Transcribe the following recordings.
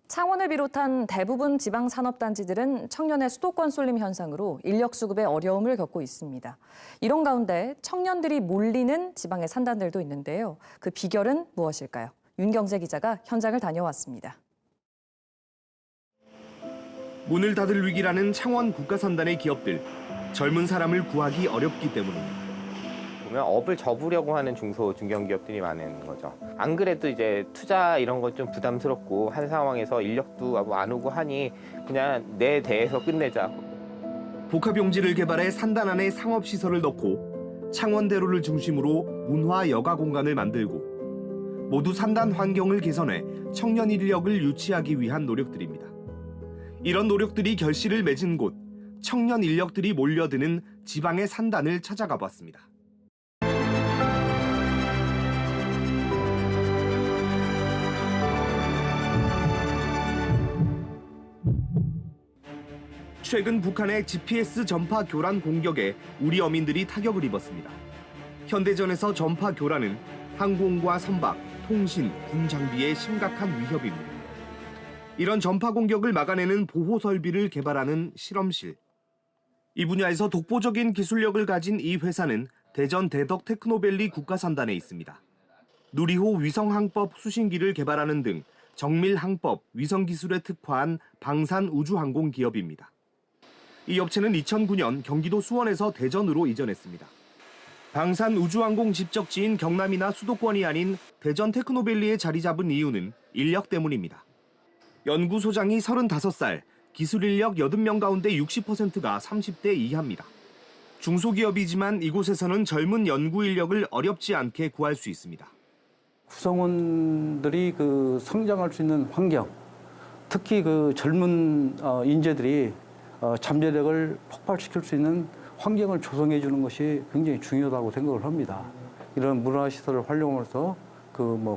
창원을 비롯한 대부분 지방 산업단지들은 청년의 수도권 쏠림 현상으로 인력 수급에 어려움을 겪고 있습니다. 이런 가운데 청년들이 몰리는 지방의 산단들도 있는데요. 그 비결은 무엇일까요? 윤경재 기자가 현장을 다녀왔습니다. 문을 닫을 위기라는 창원 국가산단의 기업들. 젊은 사람을 구하기 어렵기 때문입니다. 보면 업을 접으려고 하는 중소, 중견기업들이 많은 거죠. 안 그래도 이제 투자 이런 것 좀 부담스럽고 한 상황에서 인력도 안 오고 하니 그냥 내 대에서 끝내자. 복합용지를 개발해 산단 안에 상업시설을 넣고 창원대로를 중심으로 문화 여가 공간을 만들고 모두 산단 환경을 개선해 청년 인력을 유치하기 위한 노력들입니다. 이런 노력들이 결실을 맺은 곳, 청년 인력들이 몰려드는 지방의 산단을 찾아가 봤습니다. 최근 북한의 GPS 전파 교란 공격에 우리 어민들이 타격을 입었습니다. 현대전에서 전파 교란은 항공과 선박, 통신, 군 장비에 심각한 위협입니다. 이런 전파 공격을 막아내는 보호 설비를 개발하는 실험실. 이 분야에서 독보적인 기술력을 가진 이 회사는 대전 대덕 테크노밸리 국가산단에 있습니다. 누리호 위성항법 수신기를 개발하는 등 정밀항법, 위성기술에 특화한 방산우주항공 기업입니다. 이 업체는 2009년 경기도 수원에서 대전으로 이전했습니다. 방산우주항공 집적지인 경남이나 수도권이 아닌 대전 테크노밸리에 자리 잡은 이유는 인력 때문입니다. 연구소장이 35살, 기술인력 80명 가운데 60%가 30대 이하입니다. 중소기업이지만 이곳에서는 젊은 연구 인력을 어렵지 않게 구할 수 있습니다. 구성원들이 성장할 수 있는 환경, 특히 젊은 인재들이 잠재력을 폭발시킬 수 있는 환경을 조성해 주는 것이 굉장히 중요하다고 생각을 합니다. 이런 문화시설을 활용해서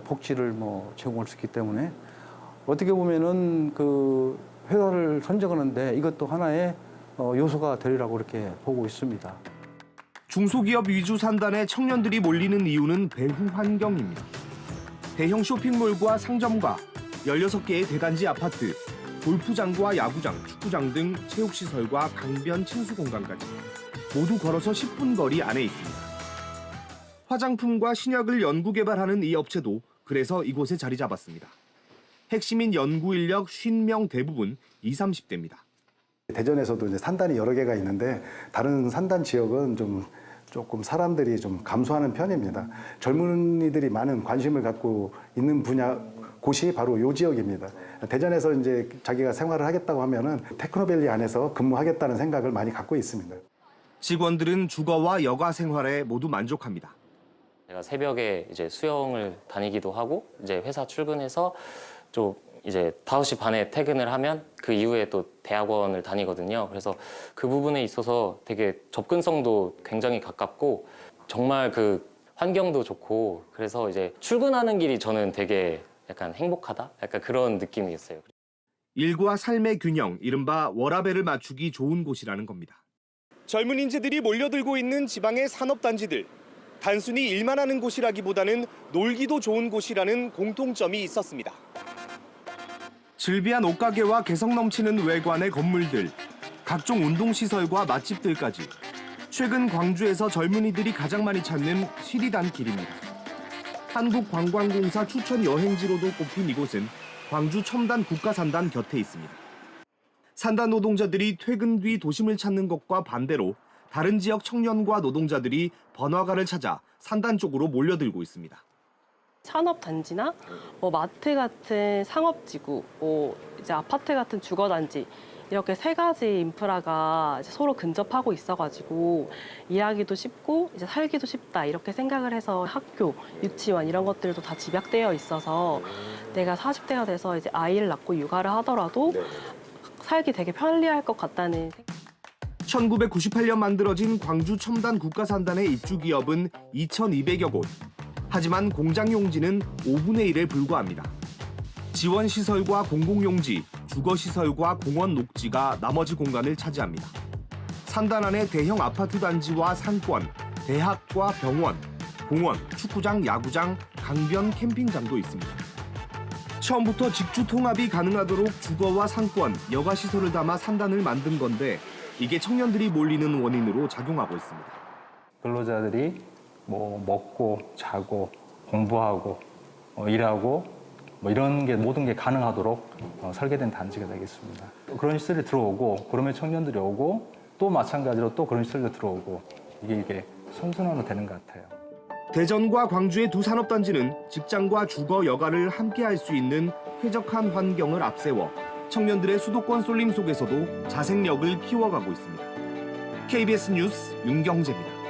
복지를 제공할 수 있기 때문에 어떻게 보면은 회사를 선정하는데 이것도 하나의 요소가 되리라고 이렇게 보고 있습니다. 중소기업 위주 산단에 청년들이 몰리는 이유는 배후 환경입니다. 대형 쇼핑몰과 상점과 16개의 대단지 아파트, 골프장과 야구장, 축구장 등 체육시설과 강변 친수공간까지 모두 걸어서 10분 거리 안에 있습니다. 화장품과 신약을 연구 개발하는 이 업체도 그래서 이곳에 자리 잡았습니다. 핵심인 연구 인력 50명 대부분 20, 30대입니다. 대전에서도 이제 산단이 여러 개가 있는데 다른 산단 지역은 조금 사람들이 좀 감소하는 편입니다. 젊은이들이 많은 관심을 갖고 있는 곳이 바로 이 지역입니다. 대전에서 이제 자기가 생활을 하겠다고 하면은 테크노밸리 안에서 근무하겠다는 생각을 많이 갖고 있습니다. 직원들은 주거와 여가 생활에 모두 만족합니다. 제가 새벽에 이제 수영을 다니기도 하고 이제 회사 출근해서 좀 이제 5시 반에 퇴근을 하면 그 이후에 또 대학원을 다니거든요. 그래서 그 부분에 있어서 되게 접근성도 굉장히 가깝고 정말 환경도 좋고 그래서 이제 출근하는 길이 저는 되게 약간 행복하다? 약간 그런 느낌이었어요. 일과 삶의 균형, 이른바 워라밸을 맞추기 좋은 곳이라는 겁니다. 젊은 인재들이 몰려들고 있는 지방의 산업단지들. 단순히 일만 하는 곳이라기보다는 놀기도 좋은 곳이라는 공통점이 있었습니다. 즐비한 옷가게와 개성 넘치는 외관의 건물들, 각종 운동시설과 맛집들까지 최근 광주에서 젊은이들이 가장 많이 찾는 시리단길입니다. 한국관광공사 추천 여행지로도 꼽힌 이곳은 광주 첨단 국가산단 곁에 있습니다. 산단 노동자들이 퇴근 뒤 도심을 찾는 것과 반대로 다른 지역 청년과 노동자들이 번화가를 찾아 산단 쪽으로 몰려들고 있습니다. 산업단지나 마트 같은 상업지구, 이제 아파트 같은 주거단지 이렇게 3가지 인프라가 이제 서로 근접하고 있어가지고 일하기도 쉽고 이제 살기도 쉽다 이렇게 생각을 해서 학교, 유치원 이런 것들도 다 집약되어 있어서 내가 40대가 돼서 이제 아이를 낳고 육아를 하더라도 살기 되게 편리할 것 같다는 생각. 1998년 만들어진 광주 첨단 국가산단의 입주 기업은 2,200여 곳. 하지만 공장 용지는 5분의 1에 불과합니다. 지원시설과 공공용지, 주거시설과 공원 녹지가 나머지 공간을 차지합니다. 산단 안에 대형 아파트 단지와 상권, 대학과 병원, 공원, 축구장, 야구장, 강변 캠핑장도 있습니다. 처음부터 직주 통합이 가능하도록 주거와 상권, 여가 시설을 담아 산단을 만든 건데 이게 청년들이 몰리는 원인으로 작용하고 있습니다. 근로자들이 뭐 먹고 자고 공부하고 일하고 뭐 이런 게 모든 게 가능하도록 설계된 단지가 되겠습니다. 그런 시설이 들어오고 그러면 청년들이 오고 또 마찬가지로 또 그런 시설도 들어오고 이게 선순환으로 되는 것 같아요. 대전과 광주의 두 산업단지는 직장과 주거, 여가를 함께 할 수 있는 쾌적한 환경을 앞세워 청년들의 수도권 쏠림 속에서도 자생력을 키워가고 있습니다. KBS 뉴스 윤경재입니다.